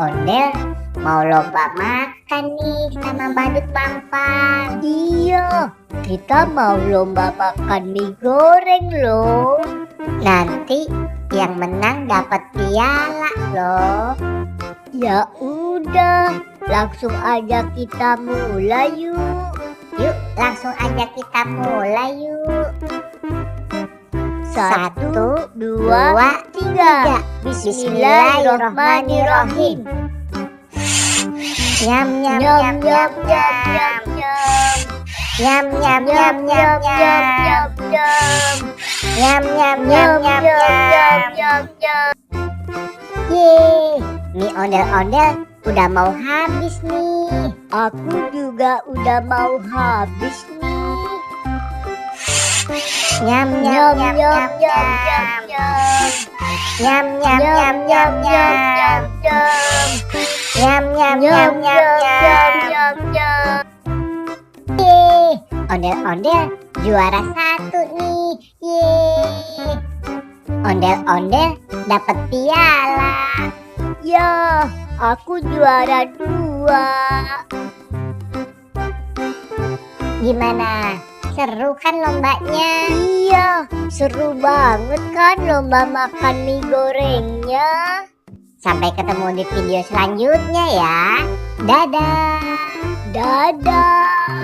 ondel-ondel mau lomba makan nih sama badut Pampang. Iya, kita mau lomba makan mie goreng loh. Nanti yang menang dapat piala loh. Ya udah, langsung aja kita mulai yuk. Yuk langsung aja kita mulai yuk. 1, 2, 2, 3. 3. Bismillahirrahmanirrahim. Nyam nyam Nyam nyam nyam nyam nyam nyam. nyam. Nyam nyam nyam nyam nyam. Nyam Nyam nyam nyam nyam nyam. nyam. Yeay, mie ondel-ondel udah mau habis nih. Aku juga udah mau habis nih. Nyam nyam nyam nyam nyam. Nyam nyam nyam nyam nyam. Nyam nyam nyam nyam nyam. Yeay, ondel-ondel juara 1 nih. Yeay. Ondel-ondel dapat piala. Ya, aku juara 2. Gimana? Seru kan lombanya? Iya, seru banget kan lomba makan mie gorengnya. Sampai ketemu di video selanjutnya ya. Dadah. Dadah.